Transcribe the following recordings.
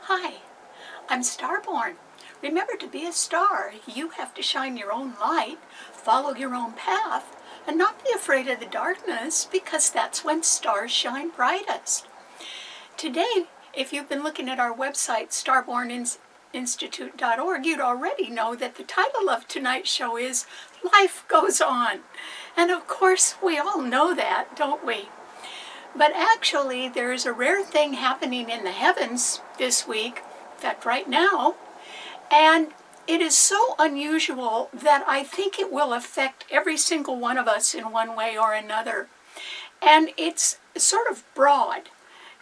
Hi, I'm Starborn. Remember, to be a star, you have to shine your own light, follow your own path, and not be afraid of the darkness, because that's when stars shine brightest. Today, if you've been looking at our website, starborninstitute.org, you'd already know that the title of tonight's show is Life Goes On. And of course, we all know that, don't we? But actually, there is a rare thing happening in the heavens this week, in fact right now, and it is so unusual that I think it will affect every single one of us in one way or another. And it's sort of broad.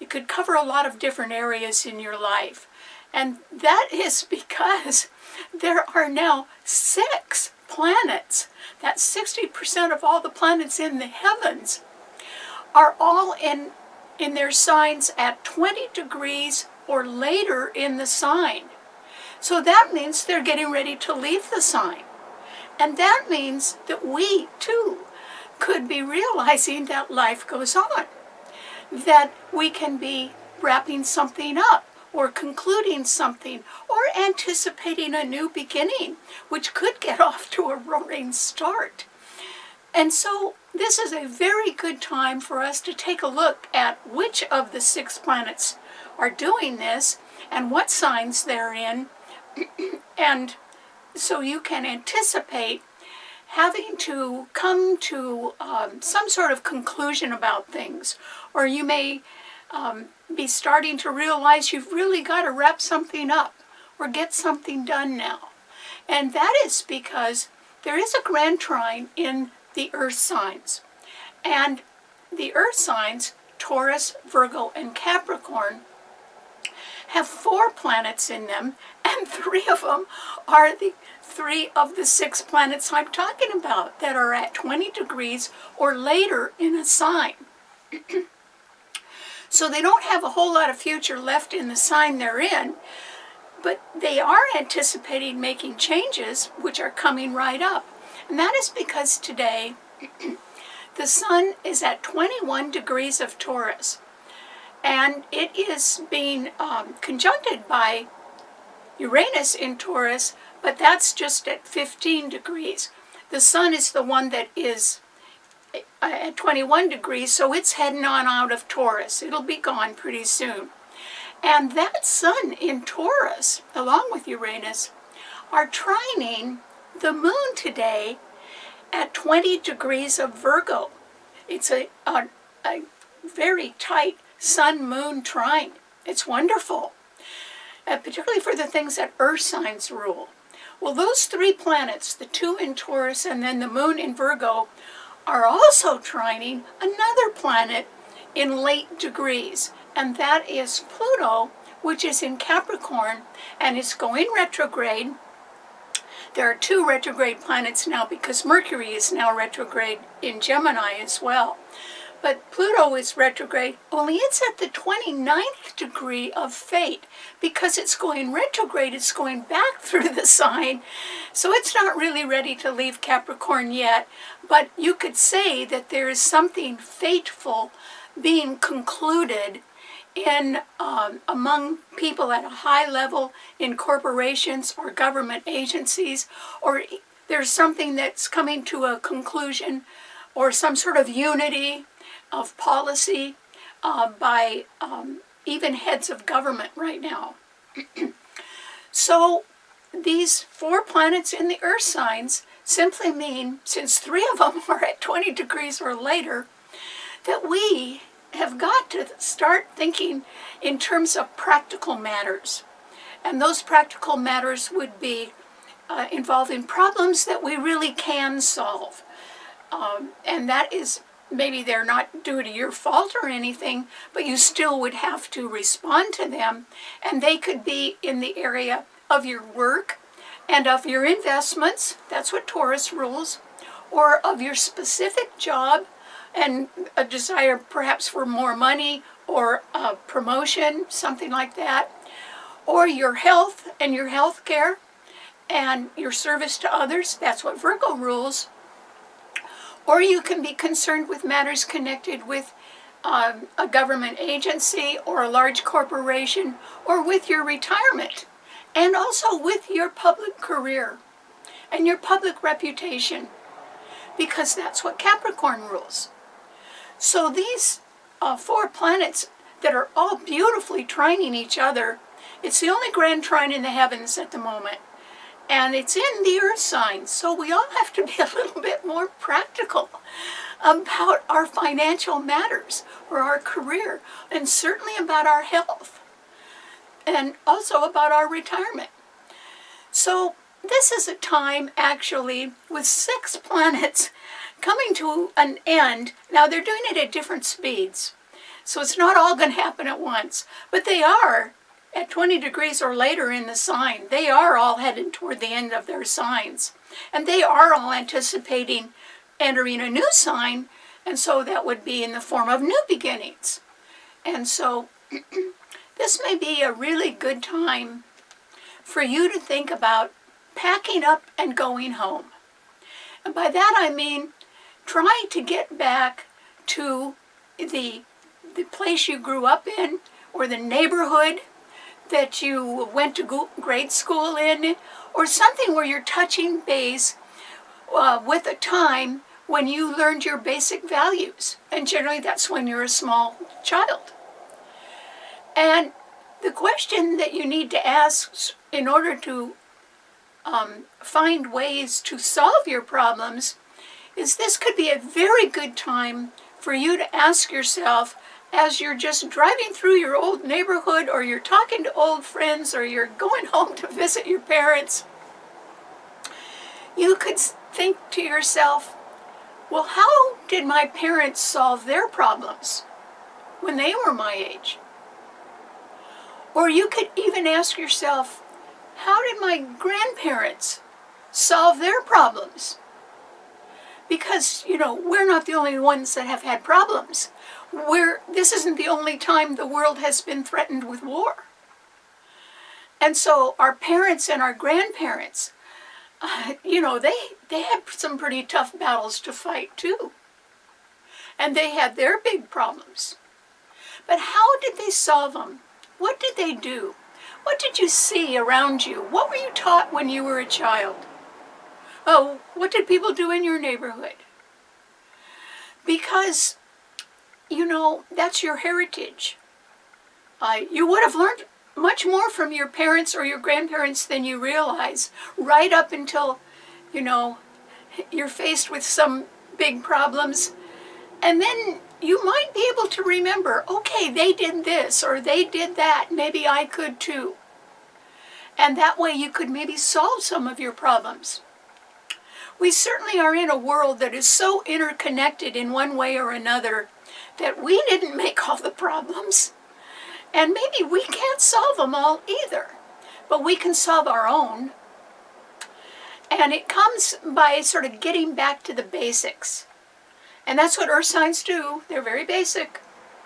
It could cover a lot of different areas in your life. And that is because there are now 6 planets. That's 60% of all the planets in the heavens are all in their signs at 20 degrees or later in the sign. So that means they're getting ready to leave the sign. And that means that we, too, could be realizing that life goes on. That we can be wrapping something up, or concluding something, or anticipating a new beginning, which could get off to a roaring start. And so this is a very good time for us to take a look at which of the 6 planets are doing this and what signs they're in. And so you can anticipate having to come to some sort of conclusion about things. Or you may be starting to realize you've really got to wrap something up or get something done now. And that is because there is a grand trine in the earth signs. And the earth signs, Taurus, Virgo, and Capricorn, have 4 planets in them, and 3 of them are the 3 of the 6 planets I'm talking about that are at 20 degrees or later in a sign. So they don't have a whole lot of future left in the sign they're in, but they are anticipating making changes, which are coming right up. And that is because today the sun is at 21 degrees of Taurus, and it is being conjuncted by Uranus in Taurus, but that's just at 15 degrees. The sun is the one that is at 21 degrees, so it's heading on out of Taurus. It'll be gone pretty soon. And that sun in Taurus, along with Uranus, are trining the moon today at 20 degrees of Virgo. It's a very tight sun-moon trine. It's wonderful, particularly for the things that earth signs rule. Well, those 3 planets, the 2 in Taurus and then the moon in Virgo, are also trining another planet in late degrees, and that is Pluto, which is in Capricorn and is going retrograde. There are 2 retrograde planets now because Mercury is now retrograde in Gemini as well. But Pluto is retrograde, only it's at the 29th degree of Fate. Because it's going retrograde, it's going back through the sign. So it's not really ready to leave Capricorn yet. But you could say that there is something fateful being concluded in among people at a high level in corporations or government agencies, or there's something that's coming to a conclusion, or some sort of unity of policy by even heads of government right now. So these 4 planets in the earth signs simply mean, since 3 of them are at 20 degrees or later, that we have got to start thinking in terms of practical matters. And those practical matters would be involving problems that we really can solve. And that is, maybe they're not due to your fault or anything, but you still would have to respond to them. And they could be in the area of your work and of your investments. That's what Taurus rules. Or of your specific job, and a desire perhaps for more money or a promotion, something like that. Or your health and your health care and your service to others. That's what Virgo rules. Or you can be concerned with matters connected with a government agency or a large corporation, or with your retirement, and also with your public career and your public reputation, because that's what Capricorn rules. So these 4 planets that are all beautifully trining each other, it's the only grand trine in the heavens at the moment, and it's in the earth sign, so we all have to be a little bit more practical about our financial matters or our career, and certainly about our health, and also about our retirement. So this is a time, actually, with 6 planets coming to an end. Now, they're doing it at different speeds, so it's not all going to happen at once, but they are at 20 degrees or later in the sign. They are all headed toward the end of their signs, and they are all anticipating entering a new sign, and so that would be in the form of new beginnings. And so this may be a really good time for you to think about packing up and going home. And by that I mean trying to get back to the place you grew up in, or the neighborhood that you went to grade school in, or something where you're touching base with a time when you learned your basic values. And generally that's when you're a small child. And the question that you need to ask in order to find ways to solve your problems is, this could be a very good time for you to ask yourself, as you're just driving through your old neighborhood, or you're talking to old friends, or you're going home to visit your parents, you could think to yourself, well, how did my parents solve their problems when they were my age? Or you could even ask yourself, how did my grandparents solve their problems? Because, you know, we're not the only ones that have had problems. This isn't the only time the world has been threatened with war. And so our parents and our grandparents, you know, they had some pretty tough battles to fight too. And they had their big problems. But how did they solve them? What did they do? What did you see around you? What were you taught when you were a child? Oh, what did people do in your neighborhood? Because, you know, that's your heritage. You would have learned much more from your parents or your grandparents than you realize, right up until, you know, you're faced with some big problems. And then you might be able to remember, okay, they did this or they did that, maybe I could too. And that way you could maybe solve some of your problems. We certainly are in a world that is so interconnected in one way or another that we didn't make all the problems. And maybe we can't solve them all either, but we can solve our own. And it comes by sort of getting back to the basics. And that's what earth signs do. They're very basic.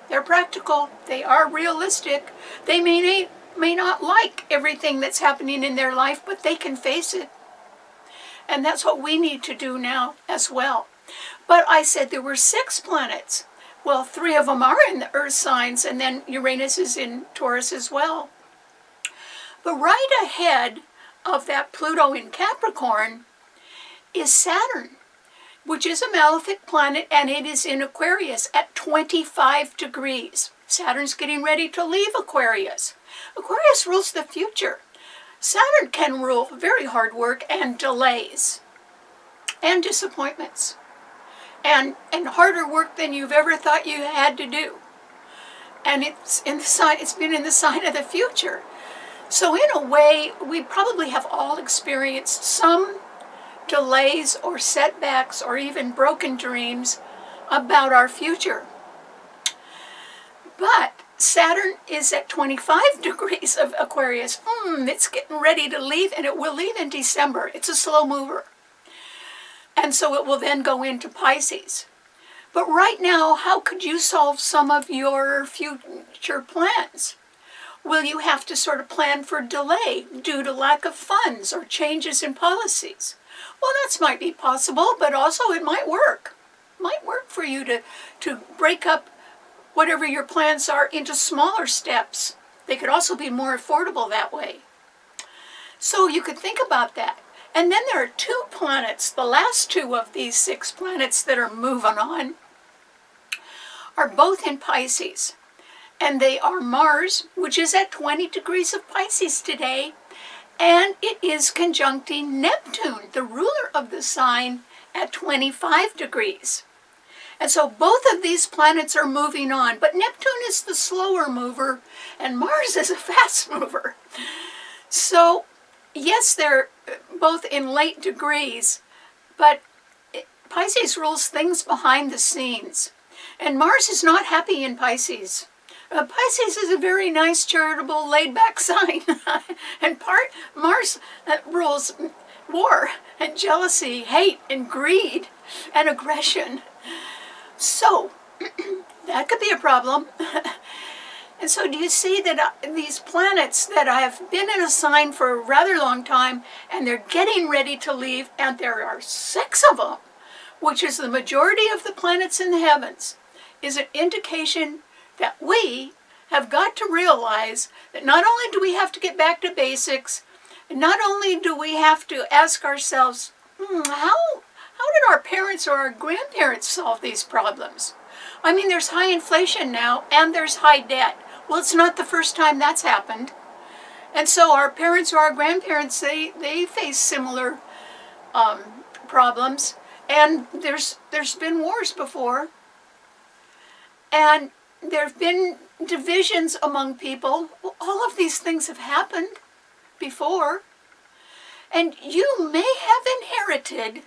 They're practical. They are realistic. They may not like everything that's happening in their life, but they can face it. And that's what we need to do now as well. But I said there were 6 planets. Well, 3 of them are in the earth signs, and then Uranus is in Taurus as well. But right ahead of that Pluto in Capricorn is Saturn, which is a malefic planet, and it is in Aquarius at 25 degrees. Saturn's getting ready to leave Aquarius. Aquarius rules the future. Saturn can rule very hard work and delays and disappointments and harder work than you've ever thought you had to do. And it's been in the sign of the future. So in a way, we probably have all experienced some delays or setbacks or even broken dreams about our future. But Saturn is at 25 degrees of Aquarius. It's getting ready to leave, and it will leave in December. It's a slow mover. And so it will then go into Pisces. But right now, how could you solve some of your future plans? Will you have to sort of plan for delay due to lack of funds or changes in policies? Well, that might be possible, but also it might work. It might work for you to break up whatever your plans are into smaller steps. They could also be more affordable that way. So you could think about that. And then there are 2 planets, the last 2 of these 6 planets that are moving on, are both in Pisces. And they are Mars, which is at 20 degrees of Pisces today, and it is conjuncting Neptune, the ruler of the sign, at 25 degrees. And so both of these planets are moving on, but Neptune is the slower mover, and Mars is a fast mover. So, yes, they're both in late degrees, but Pisces rules things behind the scenes. And Mars is not happy in Pisces. Pisces is a very nice, charitable, laid-back sign. And Mars rules war and jealousy, hate and greed and aggression. So, that could be a problem. And so do you see that these planets that have been in a sign for a rather long time, and they're getting ready to leave, and there are 6 of them, which is the majority of the planets in the heavens, is an indication that we have got to realize that not only do we have to get back to basics, and not only do we have to ask ourselves, how did our parents or our grandparents solve these problems? I mean, there's high inflation now, and there's high debt. Well, it's not the first time that's happened. And so our parents or our grandparents, they face similar problems. And there's been wars before. And there have been divisions among people. Well, all of these things have happened before. And you may have inherited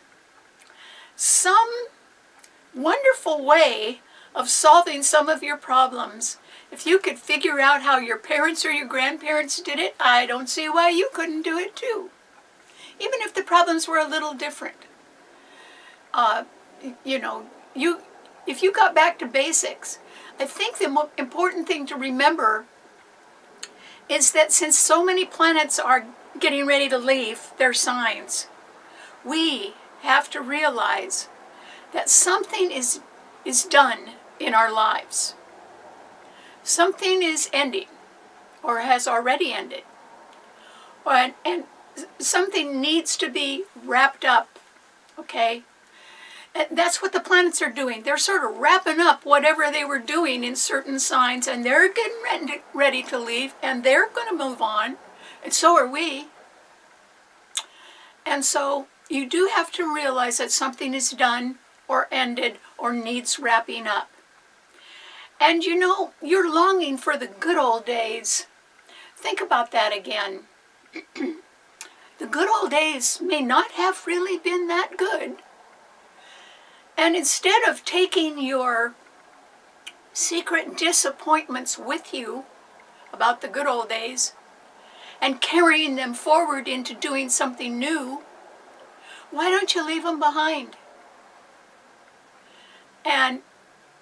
some wonderful way of solving some of your problems. If you could figure out how your parents or your grandparents did it, I don't see why you couldn't do it too. Even if the problems were a little different. If you got back to basics, I think the important thing to remember is that since so many planets are getting ready to leave their signs, we have to realize that something is done in our lives. Something is ending, or has already ended. And something needs to be wrapped up, okay? And that's what the planets are doing. They're sort of wrapping up whatever they were doing in certain signs, and they're getting ready to leave, and they're going to move on, and so are we. And so you do have to realize that something is done or ended or needs wrapping up. And you know, you're longing for the good old days. Think about that again. The good old days may not have really been that good. And instead of taking your secret disappointments with you about the good old days and carrying them forward into doing something new, why don't you leave them behind? And,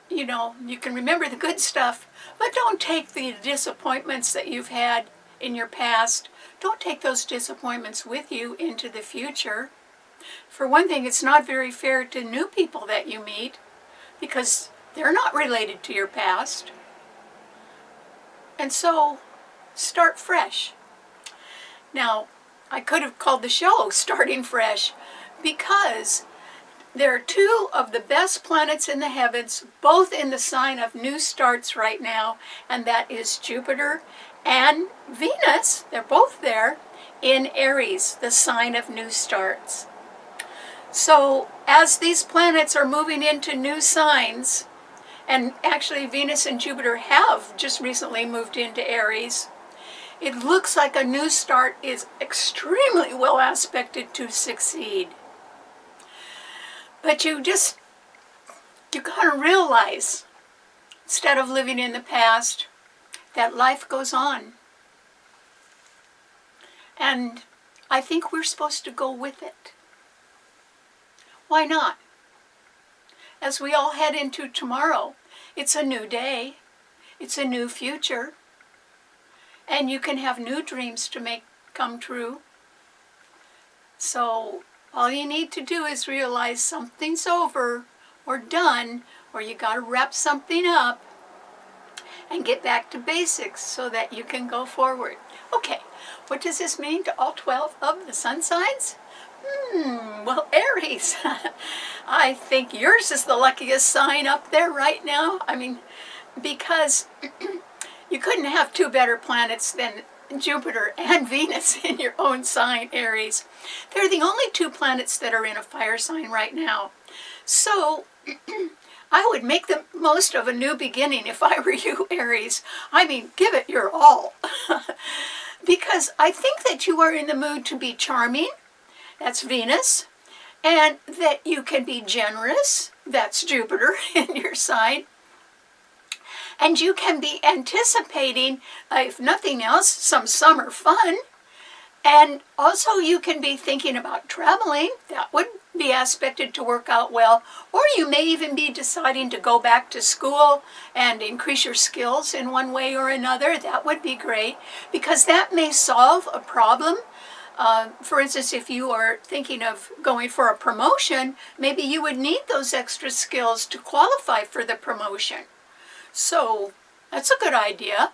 you know, you can remember the good stuff, but don't take the disappointments that you've had in your past. Don't take those disappointments with you into the future. For one thing, it's not very fair to new people that you meet because they're not related to your past. And so, start fresh. Now, I could have called the show Starting Fresh because there are 2 of the best planets in the heavens, both in the sign of new starts right now, and that is Jupiter and Venus. They're both there in Aries, the sign of new starts. So as these planets are moving into new signs, and actually Venus and Jupiter have just recently moved into Aries, it looks like a new start is extremely well aspected to succeed. But you gotta realize, instead of living in the past, that life goes on. And I think we're supposed to go with it. Why not? As we all head into tomorrow, it's a new day, it's a new future, and you can have new dreams to make come true. So all you need to do is realize something's over or done, or you got to wrap something up, and get back to basics so that you can go forward. Okay, what does this mean to all 12 of the sun signs? Well, Aries, I think yours is the luckiest sign up there right now. I mean, because you couldn't have two better planets than Jupiter and Venus in your own sign, Aries. They're the only two planets that are in a fire sign right now. So, I would make the most of a new beginning if I were you, Aries. I mean, give it your all. Because I think that you are in the mood to be charming. That's Venus. And that you can be generous. That's Jupiter in your sign. And you can be anticipating, if nothing else, some summer fun. And also you can be thinking about traveling. That would be aspected to work out well. Or you may even be deciding to go back to school and increase your skills in one way or another. That would be great, because that may solve a problem. For instance, if you are thinking of going for a promotion, maybe you would need those extra skills to qualify for the promotion. So that's a good idea.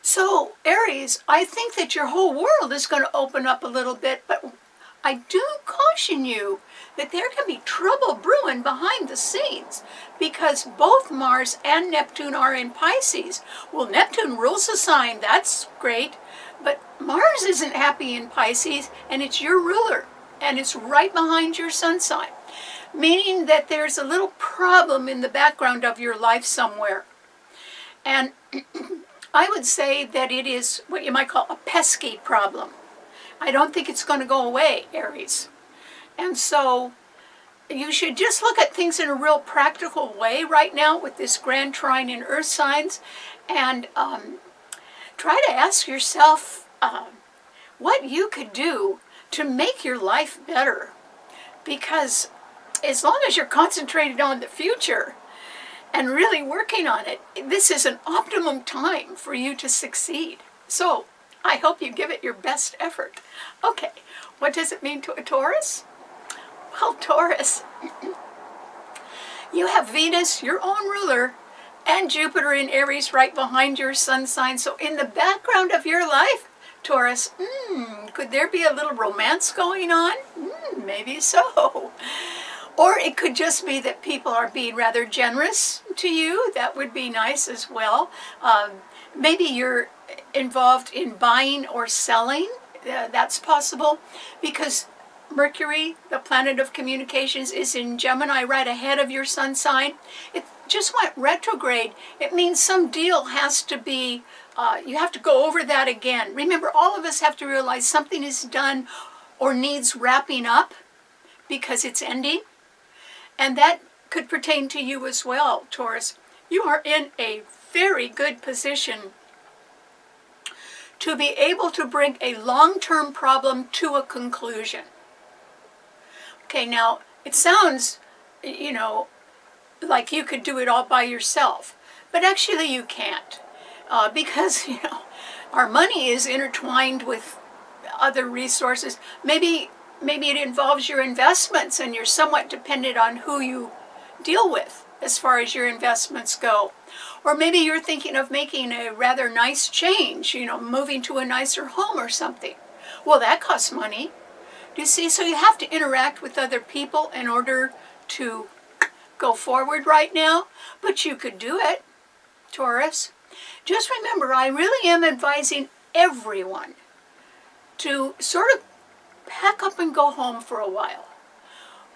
So Aries, I think that your whole world is going to open up a little bit, but I do caution you that there can be trouble brewing behind the scenes, because both Mars and Neptune are in Pisces. Well, Neptune rules the sign, that's great, but Mars isn't happy in Pisces, and it's your ruler, and it's right behind your sun sign, meaning that there's a little problem in the background of your life somewhere. And I would say that it is what you might call a pesky problem. I don't think it's going to go away, Aries. And so you should just look at things in a real practical way right now with this grand trine in earth signs, and try to ask yourself what you could do to make your life better. Because as long as you're concentrated on the future and really working on it, this is an optimum time for you to succeed. So I hope you give it your best effort. Okay, what does it mean to a Taurus? Well, Taurus, you have Venus, your own ruler, and Jupiter in Aries right behind your sun sign. So in the background of your life, Taurus, could there be a little romance going on? Maybe so. Or it could just be that people are being rather generous to you. That would be nice as well. Maybe you're involved in buying or selling. That's possible, because Mercury, the planet of communications, is in Gemini right ahead of your sun sign. It just went retrograde. It means some deal has to be, you have to go over that again. Remember, all of us have to realize something is done or needs wrapping up because it's ending. And that could pertain to you as well, Taurus. You are in a very good position to be able to bring a long-term problem to a conclusion. Okay, now, it sounds, you know, like you could do it all by yourself, but actually you can't, because, you know, our money is intertwined with other resources. Maybe it involves your investments, and you're somewhat dependent on who you deal with as far as your investments go. Or maybe you're thinking of making a rather nice change, you know, moving to a nicer home or something. Well, that costs money. Do you see? So you have to interact with other people in order to go forward right now. But you could do it, Taurus. Just remember, I really am advising everyone to sort of pack up and go home for a while.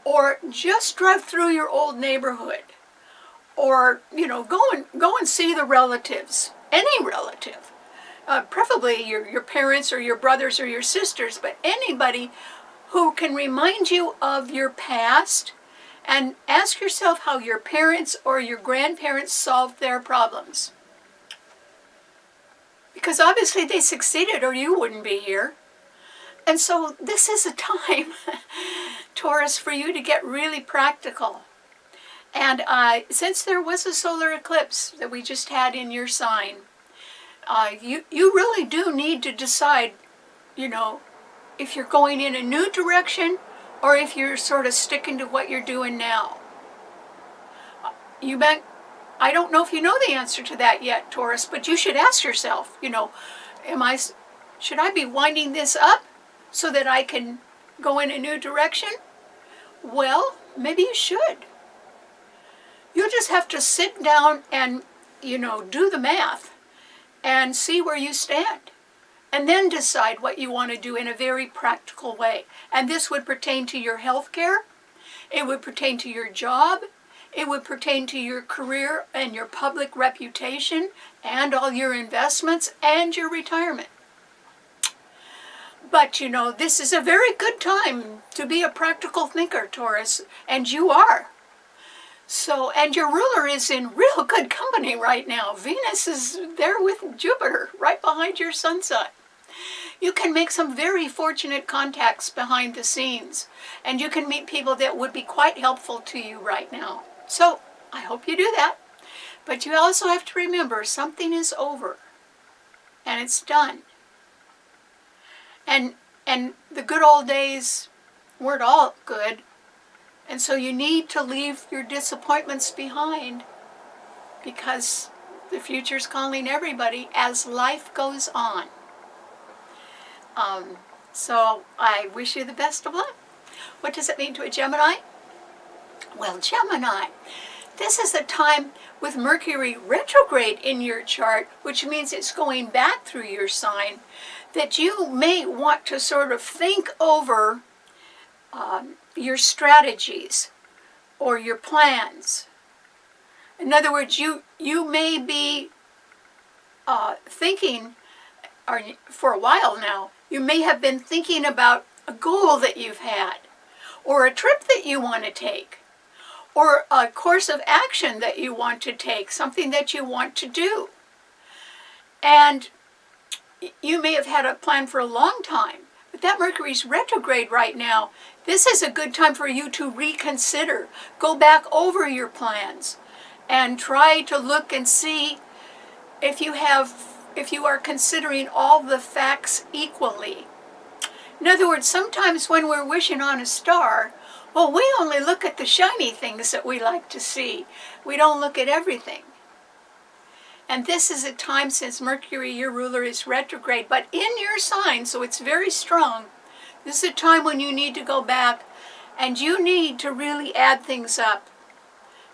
Or just drive through your old neighborhood. Or, you know, go and see the relatives, any relative. Preferably your parents or your brothers or your sisters, but anybody who can remind you of your past, and ask yourself how your parents or your grandparents solved their problems. Because obviously they succeeded or you wouldn't be here. And so this is a time, Taurus, for you to get really practical. And since there was a solar eclipse that we just had in your sign, you really do need to decide, you know, if you're going in a new direction or if you're sort of sticking to what you're doing now. I don't know if you know the answer to that yet, Taurus, but you should ask yourself, you know, should I be winding this up so that I can go in a new direction? Well, maybe you should. You just have to sit down and, you know, do the math and see where you stand. And then decide what you want to do in a very practical way. And this would pertain to your health care. It would pertain to your job. It would pertain to your career and your public reputation and all your investments and your retirement. But, you know, this is a very good time to be a practical thinker, Taurus, and you are. So, and your ruler is in real good company right now. Venus is there with Jupiter, right behind your sun sign. You can make some very fortunate contacts behind the scenes, and you can meet people that would be quite helpful to you right now. So, I hope you do that. But you also have to remember, something is over, and it's done. And the good old days weren't all good, and so you need to leave your disappointments behind, because the future's calling everybody as life goes on. So I wish you the best of luck. What does it mean to a Gemini? Well, Gemini, this is a time with Mercury retrograde in your chart, which means it's going back through your sign, that you may want to sort of think over your strategies or your plans. In other words, you may be thinking, or for a while now, you may have been thinking about a goal that you've had, or a trip that you want to take, or a course of action that you want to take, something that you want to do. And you may have had a plan for a long time, but that Mercury's retrograde right now. This is a good time for you to reconsider, go back over your plans, and try to look and see if you are considering all the facts equally. In other words, sometimes when we're wishing on a star, well, we only look at the shiny things that we like to see. We don't look at everything. And this is a time, since Mercury, your ruler, is retrograde, but in your sign, so it's very strong. This is a time when you need to go back and you need to really add things up.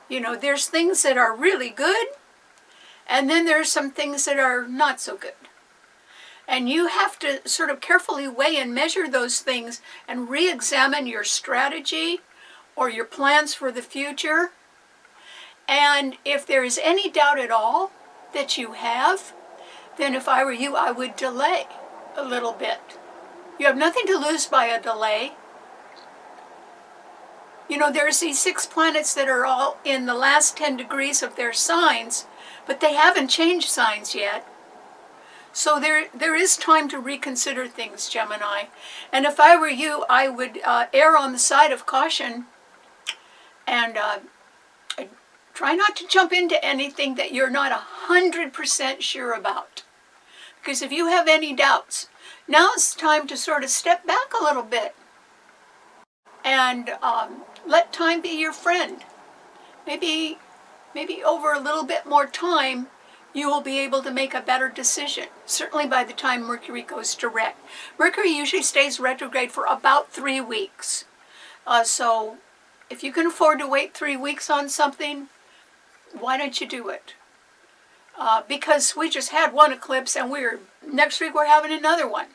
You know, there's things that are really good, and then there's some things that are not so good. And you have to sort of carefully weigh and measure those things and re-examine your strategy or your plans for the future. And if there is any doubt at all that you have, then if I were you, I would delay a little bit. You have nothing to lose by a delay. You know, there's these 6 planets that are all in the last 10 degrees of their signs, but they haven't changed signs yet. So there is time to reconsider things, Gemini. And if I were you, I would err on the side of caution and try not to jump into anything that you're not 100% sure about. Because if you have any doubts, now it's time to sort of step back a little bit and let time be your friend. Maybe over a little bit more time, you will be able to make a better decision. Certainly by the time Mercury goes direct. Mercury usually stays retrograde for about 3 weeks. So if you can afford to wait 3 weeks on something, why don't you do it? Because we just had one eclipse, and next week we're having another one.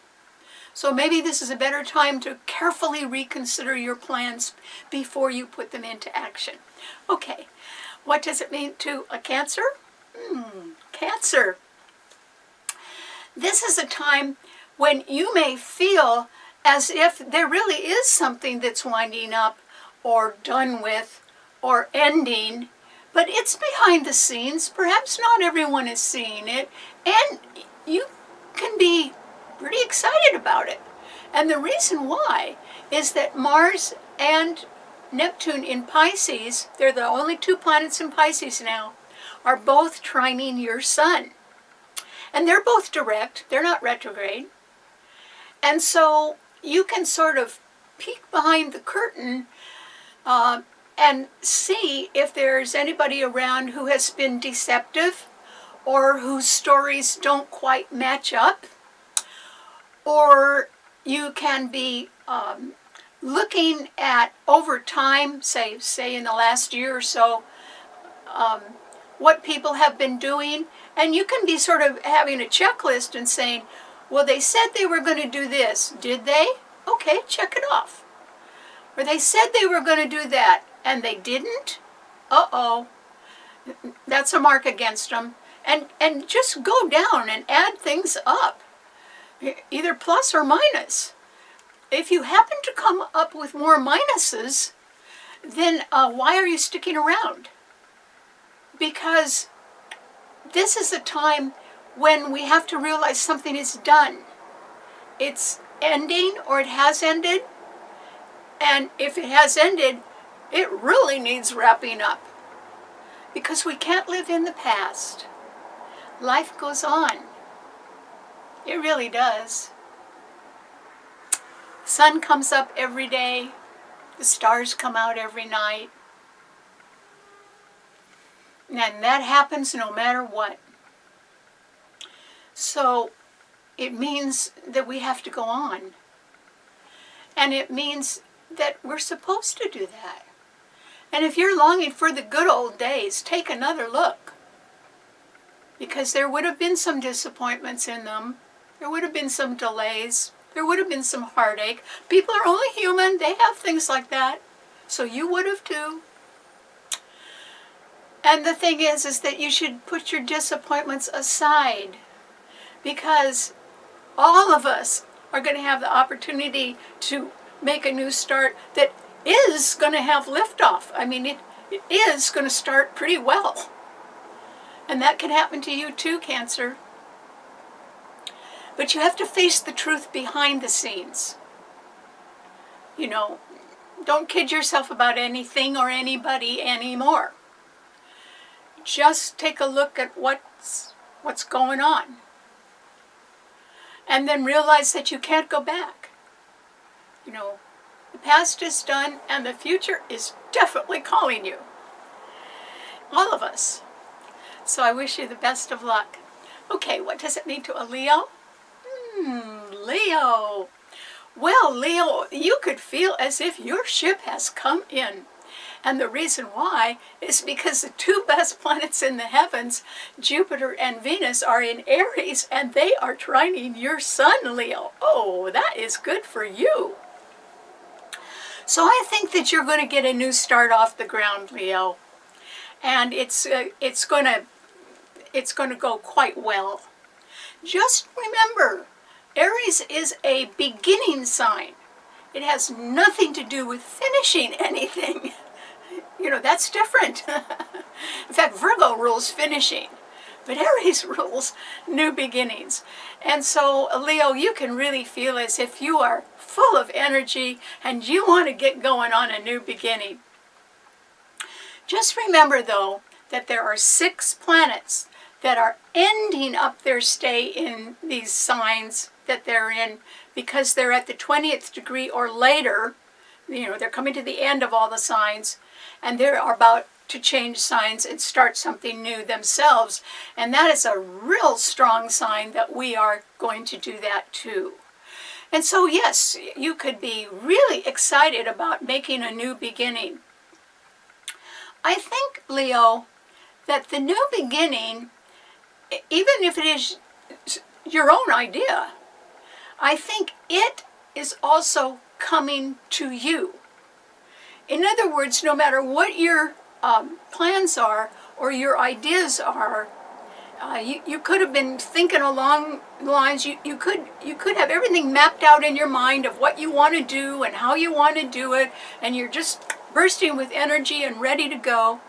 So maybe this is a better time to carefully reconsider your plans before you put them into action. Okay, what does it mean to a Cancer? Cancer. This is a time when you may feel as if there really is something that's winding up or done with or ending, but it's behind the scenes. Perhaps not everyone is seeing it, and you can be pretty excited about it. And the reason why is that Mars and Neptune in Pisces, they're the only 2 planets in Pisces now, are both trining your sun. And they're both direct, they're not retrograde. And so you can sort of peek behind the curtain and see if there's anybody around who has been deceptive or whose stories don't quite match up. Or you can be looking at over time, say in the last year or so, what people have been doing, and you can be sort of having a checklist and saying, well, they said they were going to do this. Did they? Okay, check it off. Or they said they were going to do that, and they didn't? Uh-oh. That's a mark against them. And just go down and add things up, either plus or minus. If you happen to come up with more minuses, then why are you sticking around? Because this is a time when we have to realize something is done. It's ending, or it has ended, and if it has ended, it really needs wrapping up. Because we can't live in the past. Life goes on. It really does. The sun comes up every day. The stars come out every night. And that happens no matter what. So it means that we have to go on. And it means that we're supposed to do that. And if you're longing for the good old days, take another look. Because there would have been some disappointments in them. There would have been some delays. There would have been some heartache. People are only human. They have things like that. So you would have too. And the thing is that you should put your disappointments aside. Because all of us are going to have the opportunity to make a new start that is going to have liftoff. I mean, it is going to start pretty well. And that can happen to you too, Cancer. But you have to face the truth behind the scenes. You know, don't kid yourself about anything or anybody anymore. Just take a look at what's going on. And then realize that you can't go back. You know, the past is done and the future is definitely calling you. All of us. So I wish you the best of luck. Okay, what does it mean to a Leo? Leo. Well, Leo, you could feel as if your ship has come in. And the reason why is because the two best planets in the heavens, Jupiter and Venus, are in Aries, and they are trining your sun, Leo. Oh, that is good for you. So I think that you're going to get a new start off the ground, Leo. And it's going to go quite well. Just remember, Aries is a beginning sign. It has nothing to do with finishing anything. You know, that's different. In fact, Virgo rules finishing, but Aries rules new beginnings. And so, Leo, you can really feel as if you are full of energy and you want to get going on a new beginning. Just remember, though, that there are 6 planets that are ending up their stay in these signs that they're in because they're at the 20th degree or later. You know, they're coming to the end of all the signs, and they're about to change signs and start something new themselves. And that is a real strong sign that we are going to do that too. And so, yes, you could be really excited about making a new beginning. I think, Leo, that the new beginning, even if it is your own idea, I think it is also coming to you. In other words, no matter what your plans are or your ideas are, you could have been thinking along the lines, you could have everything mapped out in your mind of what you want to do and how you want to do it, and you're just bursting with energy and ready to go.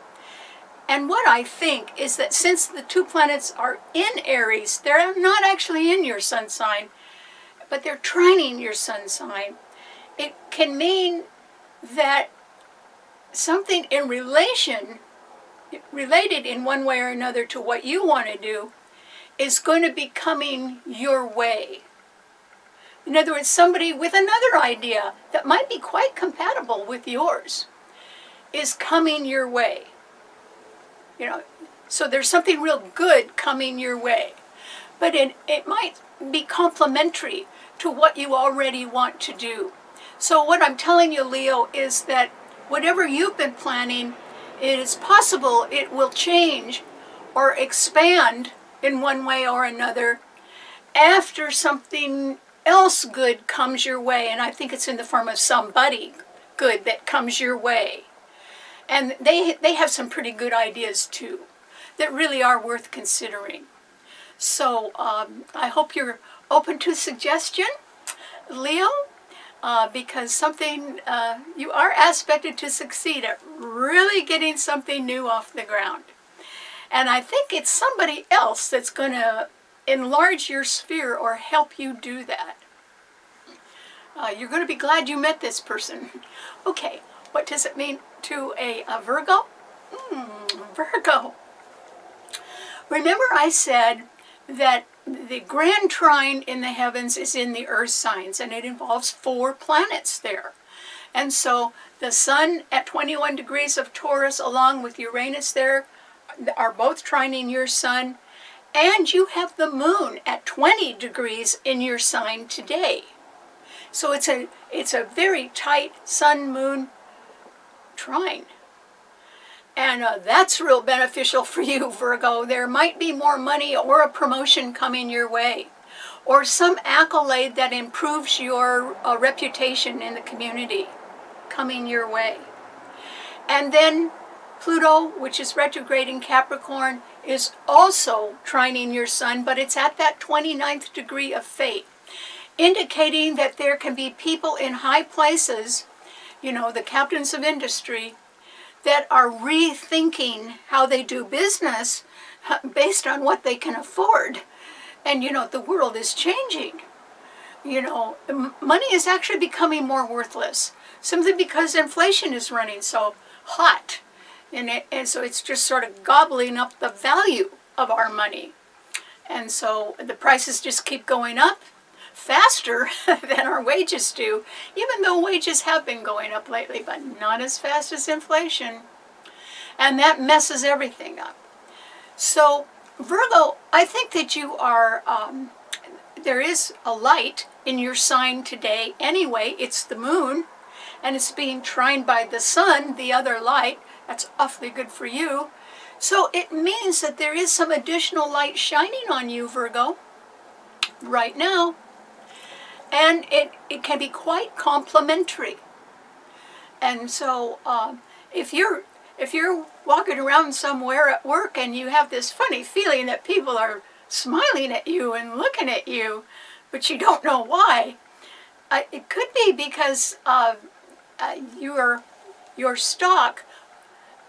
And what I think is that since the 2 planets are in Aries, they're not actually in your sun sign, but they're trining your sun sign. It can mean that something in related in one way or another to what you want to do is going to be coming your way. In other words, somebody with another idea that might be quite compatible with yours is coming your way. You know, so there's something real good coming your way. But it might be complementary to what you already want to do. So what I'm telling you, Leo, is that whatever you've been planning, it is possible it will change or expand in one way or another after something else good comes your way. And I think it's in the form of somebody good that comes your way. And they have some pretty good ideas too that really are worth considering. So I hope you're open to suggestion, Leo, because something you are aspected to succeed at really getting something new off the ground. And I think it's somebody else that's going to enlarge your sphere or help you do that. You're going to be glad you met this person. Okay, what does it mean to a Virgo? Virgo. Remember I said that the grand trine in the heavens is in the earth signs, and it involves 4 planets there. And so the sun at 21 degrees of Taurus along with Uranus there are both trining your sun, and you have the moon at 20 degrees in your sign today. So it's a very tight sun-moon trine. And that's real beneficial for you, Virgo. There might be more money or a promotion coming your way, or some accolade that improves your reputation in the community coming your way. And then Pluto, which is retrograde in Capricorn, is also trining your sun, but it's at that 29th degree of fate, indicating that there can be people in high places, you know, the captains of industry, that are rethinking how they do business based on what they can afford. And you know, the world is changing. You know, money is actually becoming more worthless, simply because inflation is running so hot. And so it's just sort of gobbling up the value of our money. And so the prices just keep going up faster than our wages do, even though wages have been going up lately, but not as fast as inflation. And that messes everything up. So Virgo, I think that you are, there is a light in your sign today anyway. It's the moon, and it's being trined by the sun, the other light. That's awfully good for you. So it means that there is some additional light shining on you, Virgo, right now. And it can be quite complimentary. And so if you're walking around somewhere at work and you have this funny feeling that people are smiling at you and looking at you, but you don't know why, it could be because your stock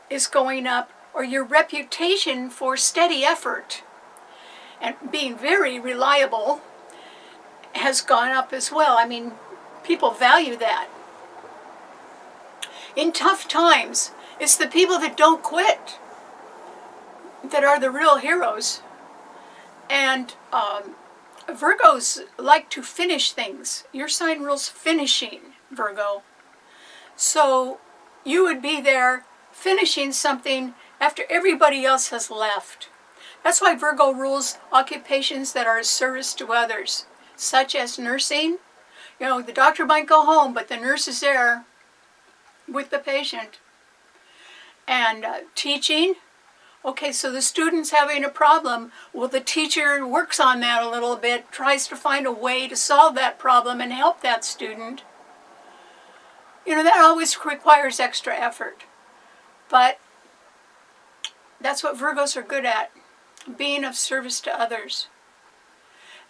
is going up, or your reputation for steady effort and being very reliable has gone up as well. I mean, people value that. In tough times, it's the people that don't quit that are the real heroes. And Virgos like to finish things. Your sign rules finishing, Virgo. So you would be there finishing something after everybody else has left. That's why Virgo rules occupations that are a service to others, such as nursing. You know, the doctor might go home, but the nurse is there with the patient. And teaching. Okay, so the student's having a problem. Well, the teacher works on that a little bit, tries to find a way to solve that problem and help that student. You know, that always requires extra effort. But that's what Virgos are good at, being of service to others.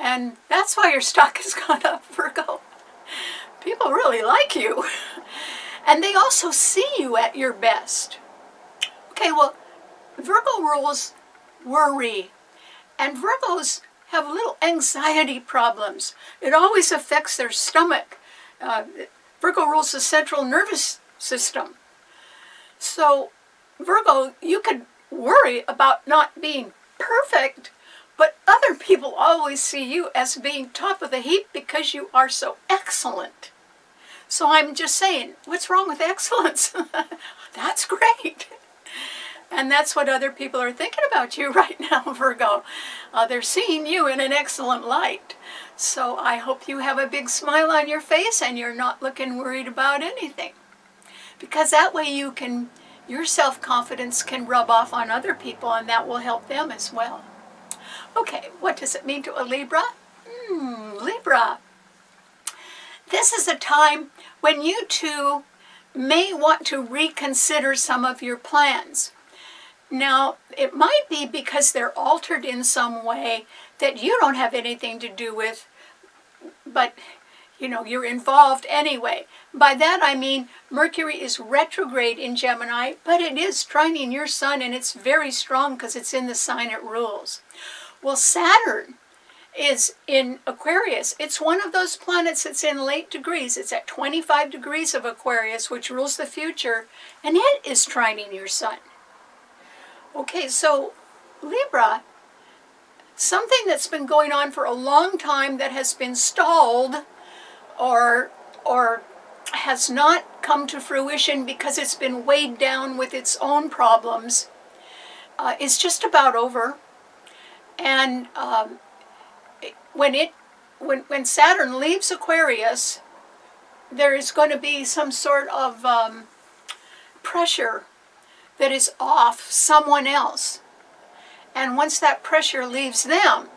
And that's why your stock has gone up, Virgo. People really like you. And they also see you at your best. Okay, well, Virgo rules worry. And Virgos have little anxiety problems. It always affects their stomach. Virgo rules the central nervous system. So, Virgo, you could worry about not being perfect, but other people always see you as being top of the heap because you are so excellent. So I'm just saying, what's wrong with excellence? That's great. And that's what other people are thinking about you right now, Virgo. They're seeing you in an excellent light. So I hope you have a big smile on your face and you're not looking worried about anything. Because that way your self-confidence can rub off on other people, and that will help them as well. Okay, what does it mean to a Libra? Libra. This is a time when you too may want to reconsider some of your plans. Now, it might be because they're altered in some way that you don't have anything to do with, but you're involved anyway. By that I mean Mercury is retrograde in Gemini, but it is trining your sun, and it's very strong because it's in the sign it rules. Well, Saturn is in Aquarius. It's one of those planets that's in late degrees. It's at 25 degrees of Aquarius, which rules the future, and it is trining your sun. Okay, so Libra, something that's been going on for a long time that has been stalled or has not come to fruition because it's been weighed down with its own problems, is just about over. And when Saturn leaves Aquarius, there is going to be some sort of pressure that is off someone else. And once that pressure leaves them,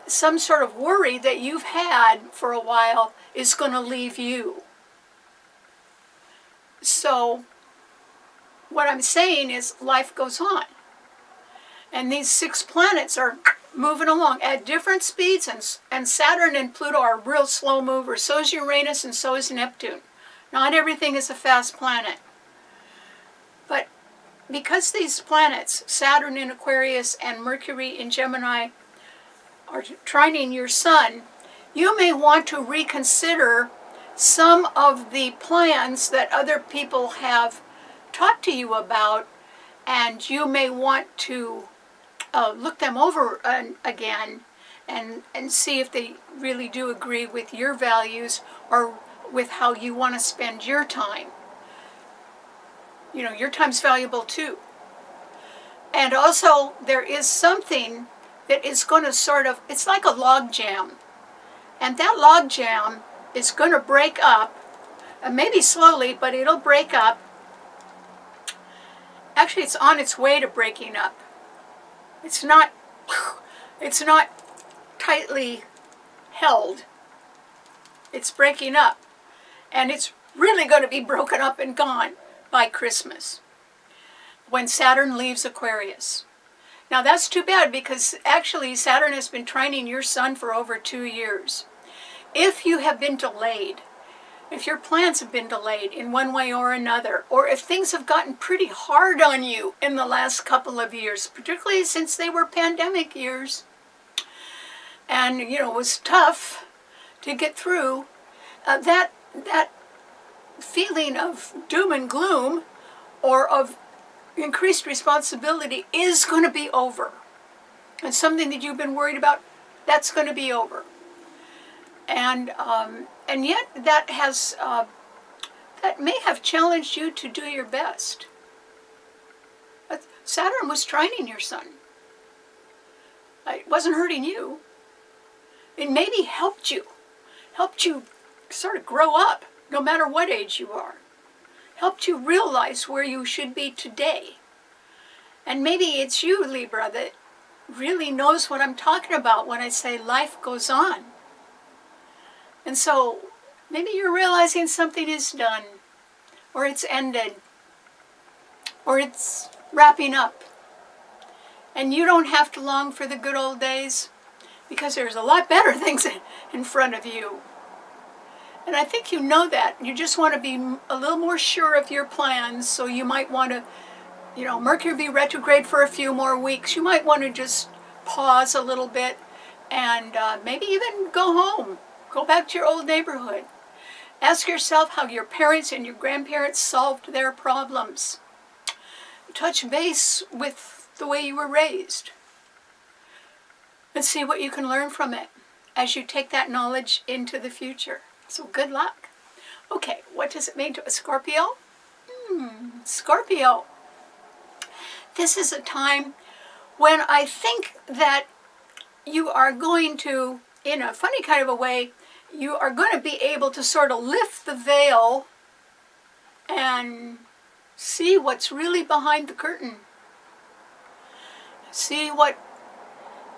some sort of worry that you've had for a while is going to leave you. So what I'm saying is life goes on. And these 6 planets are moving along at different speeds, and Saturn and Pluto are real slow movers. So is Uranus, and so is Neptune. Not everything is a fast planet. But because these planets, Saturn in Aquarius and Mercury in Gemini, are trining your sun, you may want to reconsider some of the plans that other people have talked to you about, and you may want to look them over again and see if they really do agree with your values or with how you want to spend your time. Your time's valuable too. And also, there is something that is going to it's like a log jam. And that log jam is going to break up, maybe slowly, but it'll break up. Actually, it's on its way to breaking up. It's not tightly held. It's breaking up. And it's really going to be broken up and gone by Christmas, when Saturn leaves Aquarius. Now that's too bad, because actually Saturn has been trining your sun for over 2 years. If you have been delayed, if your plans have been delayed in one way or another, or if things have gotten pretty hard on you in the last couple of years, particularly since they were pandemic years, and it was tough to get through, that feeling of doom and gloom or of increased responsibility is going to be over. And something that you've been worried about, that's going to be over. And yet that may have challenged you to do your best. But Saturn was trining your sun. It wasn't hurting you. It maybe helped you sort of grow up, no matter what age you are. Helped you realize where you should be today. And maybe it's you, Libra, that really knows what I'm talking about when I say life goes on. And so maybe you're realizing something is done, or it's ended, or it's wrapping up. And you don't have to long for the good old days, because there's a lot better things in front of you. And I think you know that. You just want to be a little more sure of your plans, so you might want to, Mercury be retrograde for a few more weeks. You might want to just pause a little bit and maybe even go home. Go back to your old neighborhood. Ask yourself how your parents and your grandparents solved their problems. Touch base with the way you were raised. And see what you can learn from it as you take that knowledge into the future. So good luck. Okay, what does it mean to a Scorpio? Scorpio. This is a time when I think that you are going to, in a funny kind of a way, you are going to be able to sort of lift the veil and see what's really behind the curtain. See what,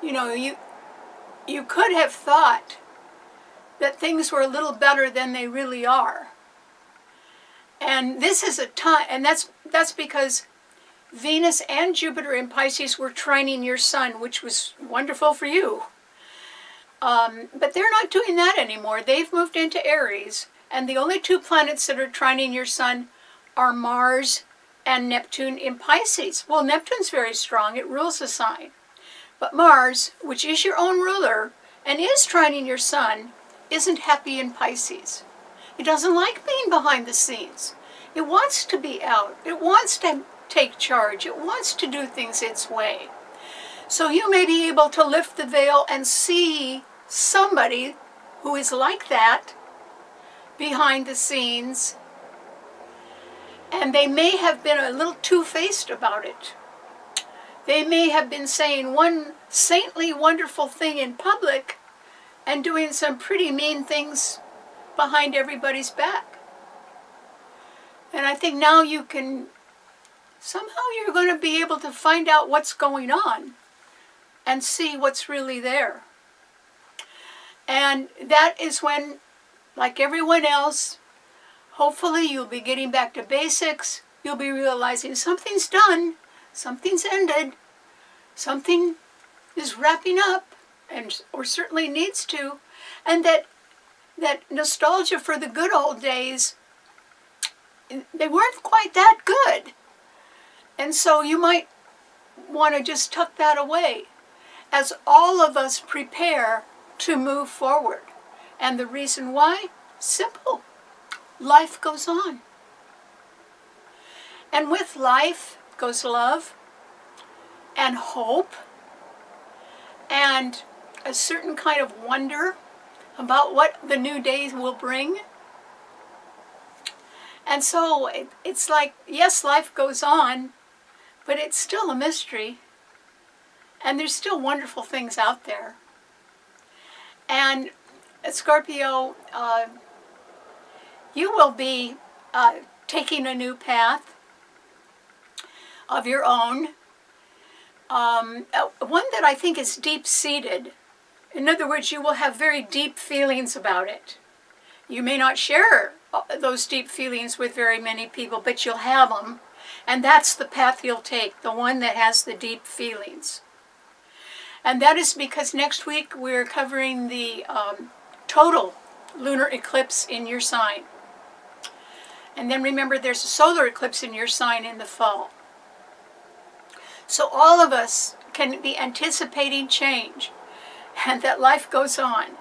you could have thought that things were a little better than they really are. And this is a time, and that's because Venus and Jupiter in Pisces were trining your sun, which was wonderful for you. But they're not doing that anymore. They've moved into Aries, and the only two planets that are trining your sun are Mars and Neptune in Pisces. Well, Neptune's very strong. It rules the sign. But Mars, which is your own ruler and is trining your sun, isn't happy in Pisces. It doesn't like being behind the scenes. It wants to be out. It wants to take charge. It wants to do things its way. So you may be able to lift the veil and see somebody who is like that behind the scenes, and they may have been a little two-faced about it. They may have been saying one saintly, wonderful thing in public and doing some pretty mean things behind everybody's back. And I think now somehow you're going to be able to find out what's going on and see what's really there. And that is when, like everyone else, hopefully you'll be getting back to basics. You'll be realizing something's done, something's ended, something is wrapping up, or certainly needs to, and that nostalgia for the good old days, they weren't quite that good. And so you might want to just tuck that away as all of us prepare to move forward. And the reason why? Simple. Life goes on. And with life goes love and hope and a certain kind of wonder about what the new days will bring. And so it's like, yes, life goes on, but it's still a mystery. And there's still wonderful things out there. And Scorpio, you will be taking a new path of your own. One that I think is deep-seated. In other words, you will have very deep feelings about it. You may not share those deep feelings with very many people, but you'll have them. And that's the path you'll take, the one that has the deep feelings. And that is because next week we're covering the total lunar eclipse in your sign. And then remember, there's a solar eclipse in your sign in the fall. So all of us can be anticipating change and that life goes on.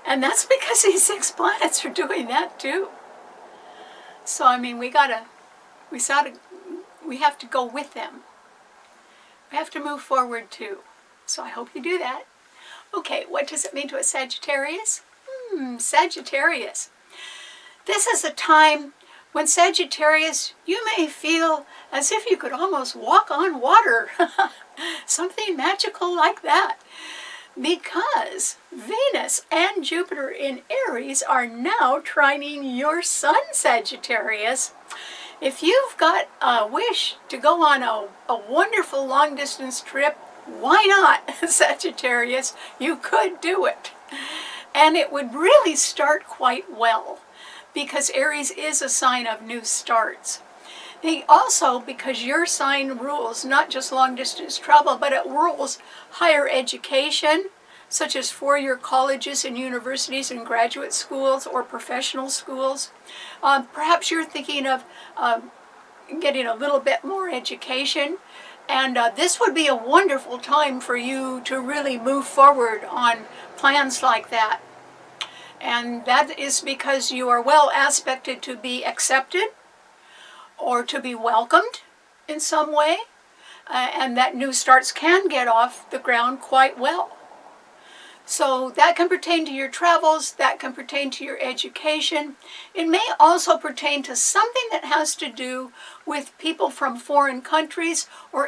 And that's because these 6 planets are doing that too. So I mean, we have to go with them. We have to move forward too. So I hope you do that. Okay, what does it mean to a Sagittarius? Sagittarius. This is a time when Sagittarius, you may feel as if you could almost walk on water. Something magical like that. Because Venus and Jupiter in Aries are now trining your sun, Sagittarius. If you've got a wish to go on a wonderful long-distance trip, why not, Sagittarius? You could do it. And it would really start quite well, because Aries is a sign of new starts. Also, because your sign rules not just long-distance travel, but it rules higher education, such as four-year colleges and universities and graduate schools or professional schools. Perhaps you're thinking of getting a little bit more education, and this would be a wonderful time for you to really move forward on plans like that. And that is because you are well aspected to be accepted or to be welcomed in some way, and that new starts can get off the ground quite well. So that can pertain to your travels, that can pertain to your education. It may also pertain to something that has to do with people from foreign countries or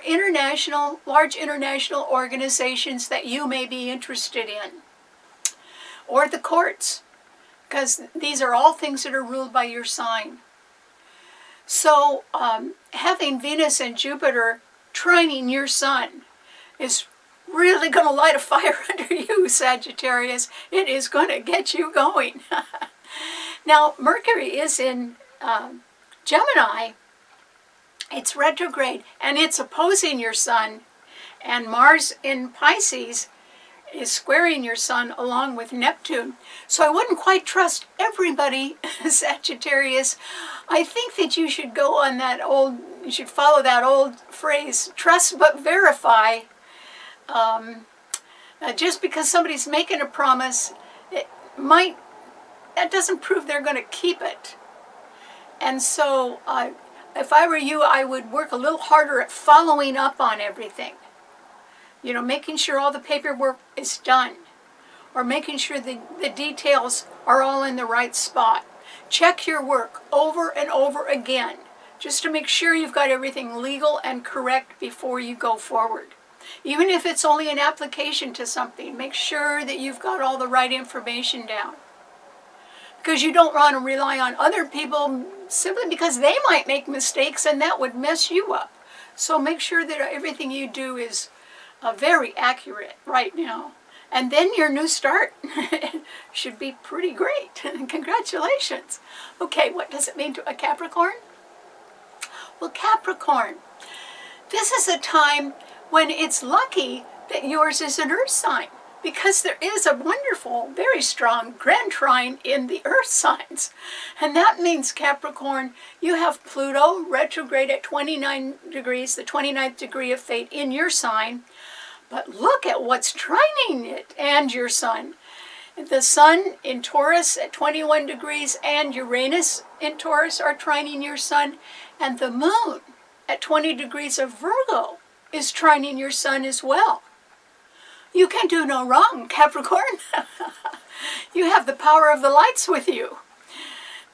large international organizations that you may be interested in. Or the courts, because these are all things that are ruled by your sign. So having Venus and Jupiter trining your sun is really going to light a fire under you, Sagittarius. It is going to get you going. Now, Mercury is in Gemini. It's retrograde, and it's opposing your sun. And Mars in Pisces is squaring your sun along with Neptune. So I wouldn't quite trust everybody, Sagittarius. I think that you should you should follow that old phrase, trust but verify. Just because somebody's making a promise, that doesn't prove they're going to keep it. And so if I were you, I would work a little harder at following up on everything. You know, making sure all the paperwork is done, or making sure the details are all in the right spot. Check your work over and over again, just to make sure you've got everything legal and correct before you go forward. Even if it's only an application to something, make sure that you've got all the right information down. Because you don't want to rely on other people simply because they might make mistakes and that would mess you up. So make sure that everything you do is very accurate right now. And then your new start should be pretty great. Congratulations. Okay, what does it mean to a Capricorn? Well, Capricorn, this is a time when it's lucky that yours is an earth sign, because there is a wonderful, very strong grand trine in the earth signs. And that means, Capricorn, you have Pluto retrograde at 29 degrees, the 29th degree of fate in your sign. But look at what's trining it and your sun. The sun in Taurus at 21 degrees and Uranus in Taurus are trining your sun. And the moon at 20 degrees of Virgo is trining your sun as well. You can do no wrong, Capricorn. You have the power of the lights with you.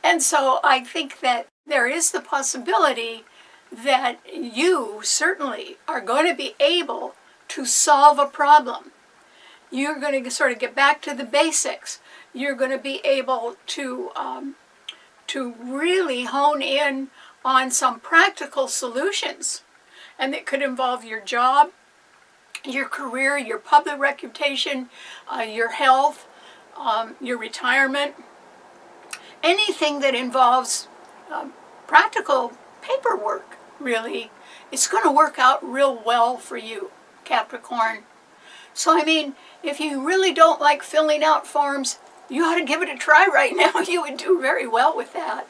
And so I think that there is the possibility that you certainly are going to be able to solve a problem. You're going to sort of get back to the basics. You're going to be able to really hone in on some practical solutions. And it could involve your job, your career, your public reputation, your health, your retirement, anything that involves practical paperwork, really. It's going to work out real well for you, Capricorn. So, I mean, if you really don't like filling out forms, you ought to give it a try right now. You would do very well with that.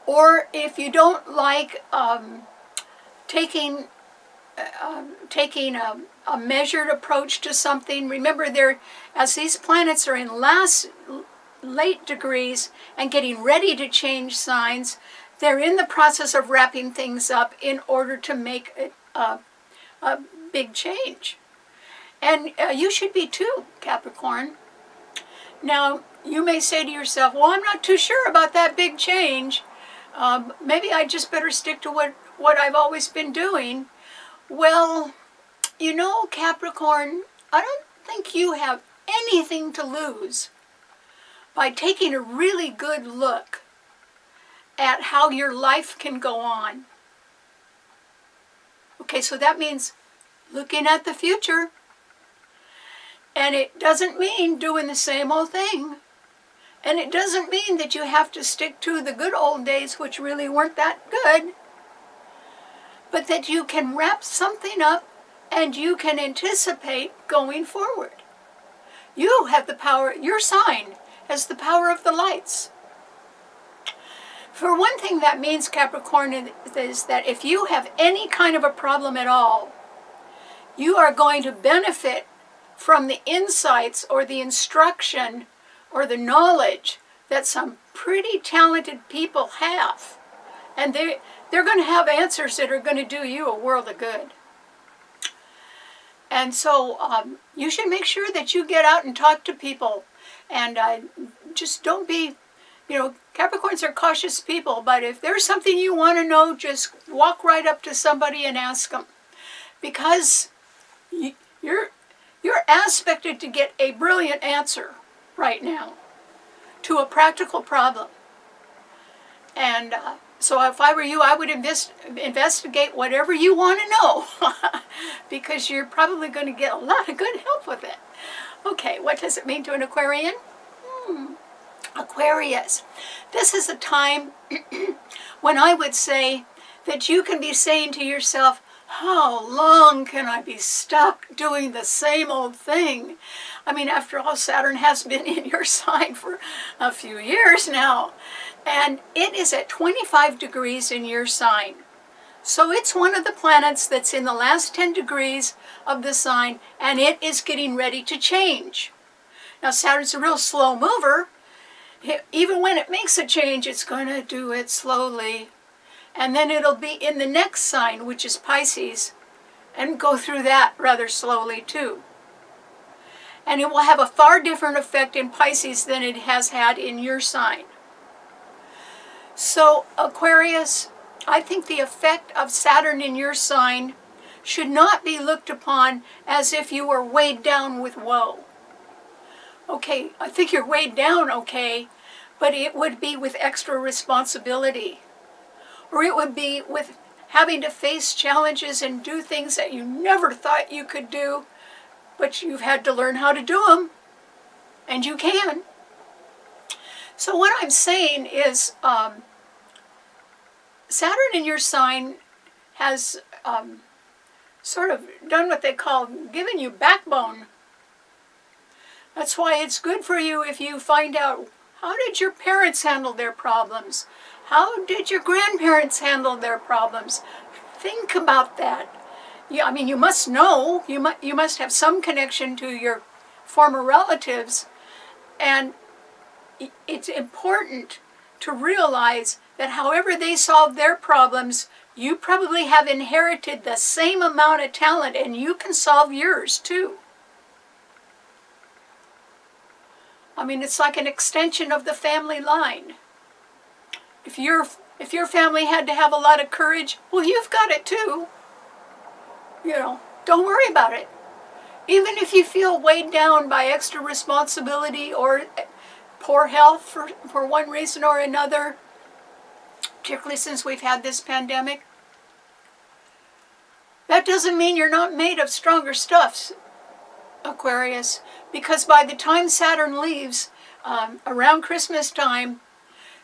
Or if you don't like taking a measured approach to something. Remember, as these planets are in late degrees and getting ready to change signs, they're in the process of wrapping things up in order to make a big change. And you should be too, Capricorn. Now, you may say to yourself, well, I'm not too sure about that big change. Maybe I just better stick to what I've always been doing. Well, you know, Capricorn, I don't think you have anything to lose by taking a really good look at how your life can go on. Okay, so that means looking at the future. And it doesn't mean doing the same old thing. And it doesn't mean that you have to stick to the good old days, which really weren't that good. But that you can wrap something up and you can anticipate going forward. You have the power, your sign has the power of the lights. For one thing, that means, Capricorn, is that if you have any kind of a problem at all, you are going to benefit from the insights or the instruction or the knowledge that some pretty talented people have. And they're going to have answers that are going to do you a world of good. And so you should make sure that you get out and talk to people. And just don't be, Capricorns are cautious people, but if there's something you want to know, just walk right up to somebody and ask them. Because you're aspected to get a brilliant answer right now to a practical problem. And so if I were you, I would investigate whatever you want to know because you're probably going to get a lot of good help with it. Okay, what does it mean to an Aquarian? Aquarius. This is a time when I would say that you can be saying to yourself, how long can I be stuck doing the same old thing? I mean, after all, Saturn has been in your sign for a few years now. And it is at 25 degrees in your sign. So it's one of the planets that's in the last 10 degrees of the sign, and it is getting ready to change. Now, Saturn's a real slow mover. Even when it makes a change, it's going to do it slowly. And then it'll be in the next sign, which is Pisces, and go through that rather slowly too. And it will have a far different effect in Pisces than it has had in your sign. So, Aquarius, I think the effect of Saturn in your sign should not be looked upon as if you were weighed down with woe. Okay, I think you're weighed down, okay, but it would be with extra responsibility. Or it would be with having to face challenges and do things that you never thought you could do, but you've had to learn how to do them, and you can. So what I'm saying is Saturn in your sign has sort of done what they call giving you backbone. That's why it's good for you if you find out, how did your parents handle their problems? How did your grandparents handle their problems? Think about that. Yeah, I mean, you must know, you must have some connection to your former relatives, and it's important to realize that however they solve their problems, you probably have inherited the same amount of talent, and you can solve yours too. I mean, it's like an extension of the family line. If your family had to have a lot of courage, well, you've got it too. Don't worry about it. Even if you feel weighed down by extra responsibility or poor health for one reason or another, particularly since we've had this pandemic, that doesn't mean you're not made of stronger stuff, Aquarius, because by the time Saturn leaves, around Christmas time,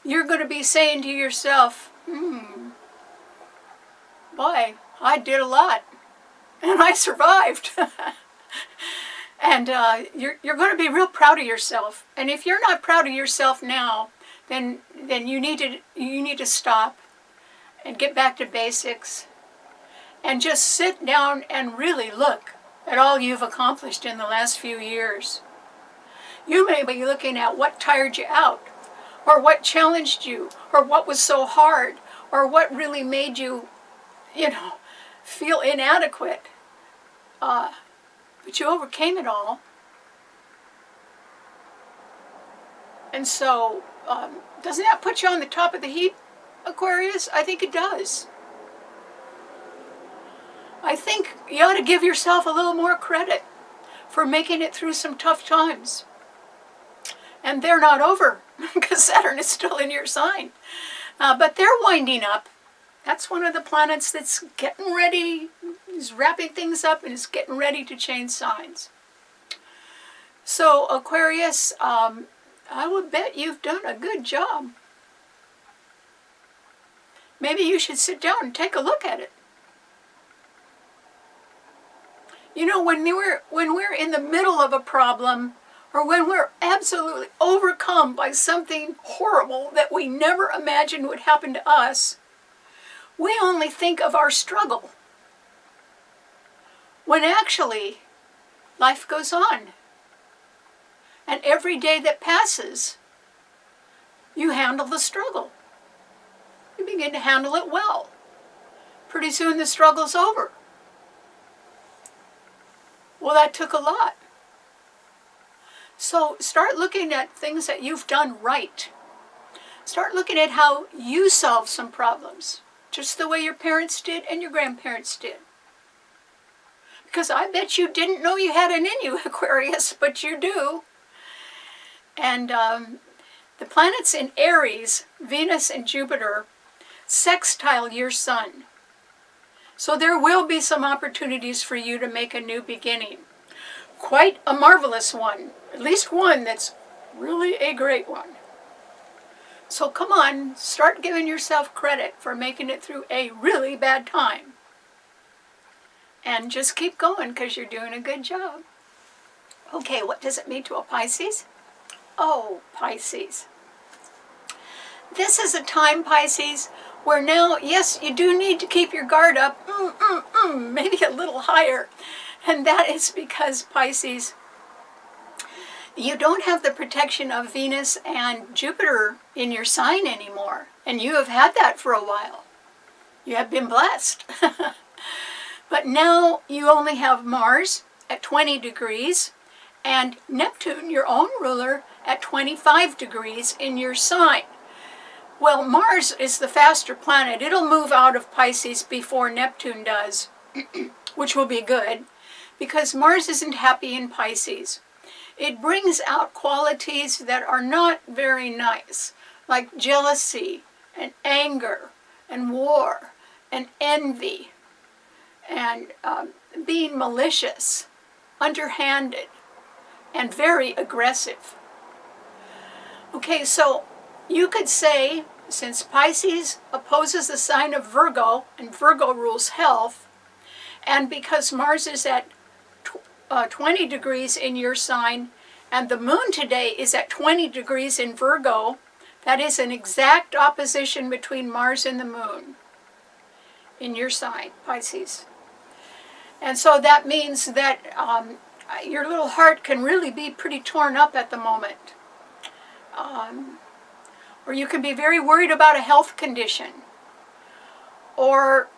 you're going to be saying to yourself, boy, I did a lot, and I survived. And you're going to be real proud of yourself. And if you're not proud of yourself now, then you need to stop and get back to basics and just sit down and really look at all you've accomplished in the last few years. You may be looking at what tired you out, or what challenged you, or what was so hard, or what really made you, feel inadequate. But you overcame it all. And so, doesn't that put you on the top of the heap, Aquarius? I think it does. I think you ought to give yourself a little more credit for making it through some tough times. And they're not over, because Saturn is still in your sign. But they're winding up. That's one of the planets that's getting ready, is wrapping things up and is getting ready to change signs. So Aquarius, I would bet you've done a good job. Maybe you should sit down and take a look at it. When we're in the middle of a problem, or when we're absolutely overcome by something horrible that we never imagined would happen to us, we only think of our struggle. When actually, life goes on. And every day that passes, you handle the struggle. You begin to handle it well. Pretty soon the struggle's over. Well, that took a lot. So start looking at things that you've done right. Start looking at how you solve some problems, just the way your parents did and your grandparents did. Because I bet you didn't know you had it in you, Aquarius, but you do. And the planets in Aries, Venus and Jupiter, sextile your sun. So there will be some opportunities for you to make a new beginning. Quite a marvelous one. At least one that's really a great one. So come on, start giving yourself credit for making it through a really bad time. And just keep going because you're doing a good job. Okay, what does it mean to a Pisces? Oh, Pisces. This is a time, Pisces, where now, yes, you do need to keep your guard up, maybe a little higher. And that is because, Pisces, you don't have the protection of Venus and Jupiter in your sign anymore. And you have had that for a while. You have been blessed. But now you only have Mars at 20 degrees and Neptune, your own ruler, at 25 degrees in your sign. Well, Mars is the faster planet. It'll move out of Pisces before Neptune does, which will be good, because Mars isn't happy in Pisces. It brings out qualities that are not very nice, like jealousy and anger and war and envy and being malicious, underhanded, and very aggressive. Okay, so you could say, since Pisces opposes the sign of Virgo, and Virgo rules health, and because Mars is at 20 degrees in your sign, and the moon today is at 20 degrees in Virgo, that is an exact opposition between Mars and the moon in your sign, Pisces. And so that means that your little heart can really be pretty torn up at the moment. Or you can be very worried about a health condition. Or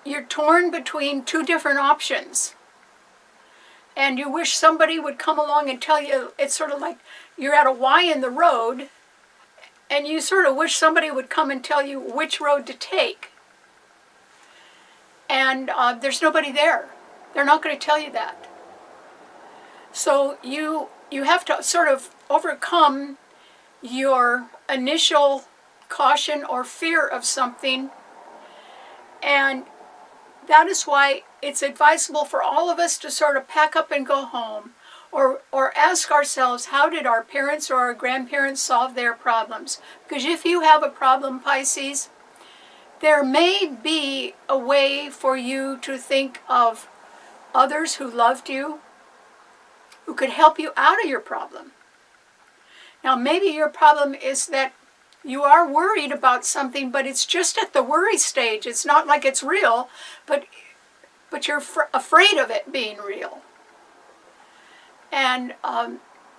you're torn between two different options. And you wish somebody would come along and tell you, it's sort of like you're at a Y in the road, and you sort of wish somebody would come and tell you which road to take. And there's nobody there. They're not going to tell you that. So you have to sort of overcome your initial caution or fear of something, and that is why it's advisable for all of us to sort of pack up and go home, or ask ourselves, how did our parents or our grandparents solve their problems? Because if you have a problem, Pisces, there may be a way for you to think of others who loved you, who could help you out of your problem. Now, maybe your problem is that you are worried about something, but it's just at the worry stage. It's not like it's real, but you're afraid of it being real. And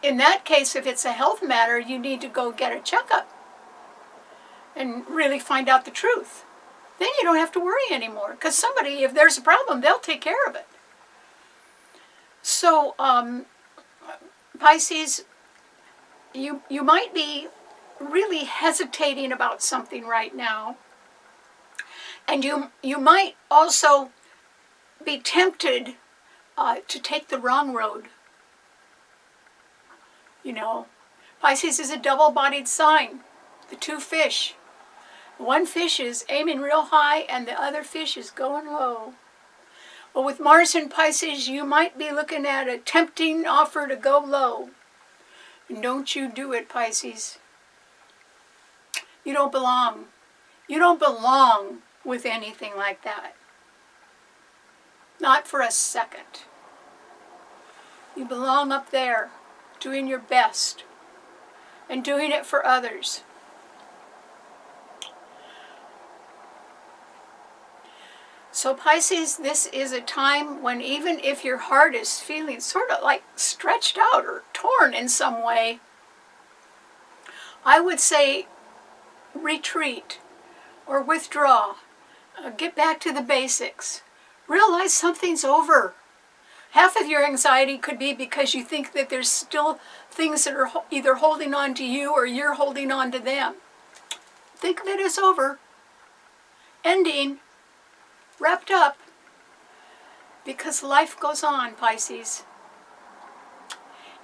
in that case, if it's a health matter, you need to go get a checkup and really find out the truth. Then you don't have to worry anymore, because somebody, if there's a problem, they'll take care of it. So, Pisces, you might be really hesitating about something right now. And you might also be tempted to take the wrong road. You know, Pisces is a double-bodied sign, the two fish. One fish is aiming real high and the other fish is going low. Well, with Mars in Pisces, you might be looking at a tempting offer to go low. And don't you do it, Pisces. You don't belong. You don't belong with anything like that. Not for a second. You belong up there, doing your best, and doing it for others. So Pisces, this is a time when even if your heart is feeling sort of like stretched out or torn in some way, I would say retreat or withdraw. Get back to the basics. Realize something's over. Half of your anxiety could be because you think that there's still things that are either holding on to you or you're holding on to them. Think of it as over, ending, wrapped up, because life goes on, Pisces.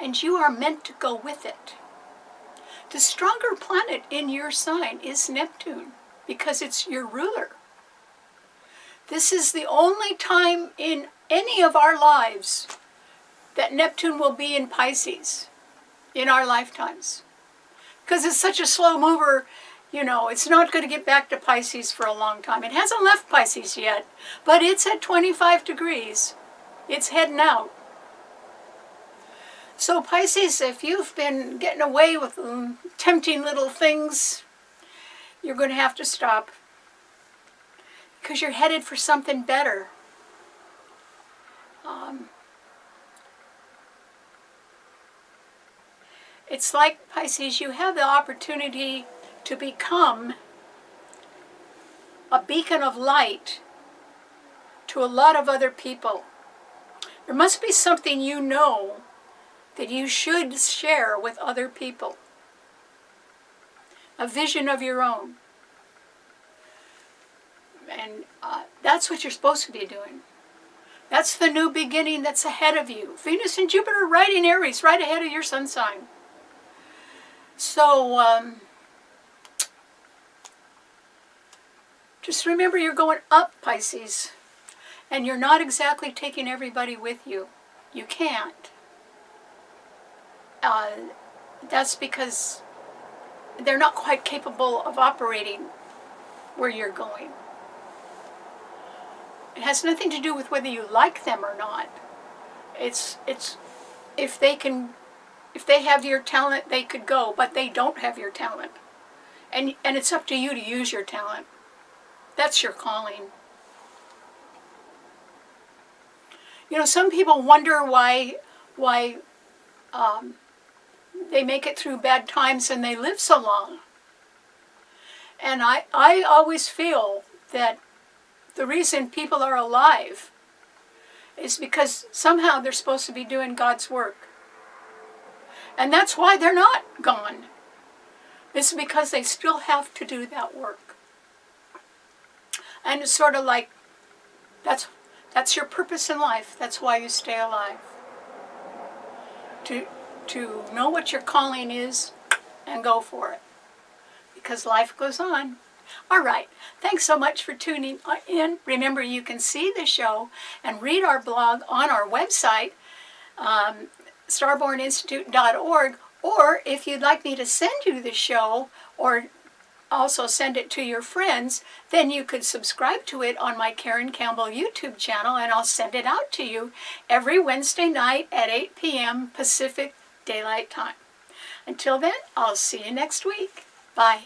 And you are meant to go with it. The stronger planet in your sign is Neptune, because it's your ruler. This is the only time in any of our lives that Neptune will be in Pisces in our lifetimes. Because it's such a slow mover, you know, it's not going to get back to Pisces for a long time. It hasn't left Pisces yet, but it's at 25 degrees. It's heading out. So Pisces, if you've been getting away with tempting little things, you're going to have to stop. Because you're headed for something better. It's like, Pisces, you have the opportunity to become a beacon of light to a lot of other people. There must be something you know that you should share with other people. A vision of your own. And that's what you're supposed to be doing. That's the new beginning that's ahead of you. Venus and Jupiter right in Aries, right ahead of your sun sign. So, just remember you're going up, Pisces. And you're not exactly taking everybody with you. You can't. That's because they're not quite capable of operating where you're going. It has nothing to do with whether you like them or not. It's if they have your talent, they could go, but they don't have your talent. And it's up to you to use your talent. That's your calling. You know, some people wonder why they make it through bad times and they live so long. And I always feel that the reason people are alive is because somehow they're supposed to be doing God's work. And that's why they're not gone. It's because they still have to do that work. And it's sort of like, that's your purpose in life. That's why you stay alive. To know what your calling is and go for it. Because life goes on. All right. Thanks so much for tuning in. Remember, you can see the show and read our blog on our website, starborninstitute.org, or if you'd like me to send you the show or also send it to your friends, then you could subscribe to it on my Karen Campbell YouTube channel, and I'll send it out to you every Wednesday night at 8 p.m. Pacific Daylight Time. Until then, I'll see you next week. Bye.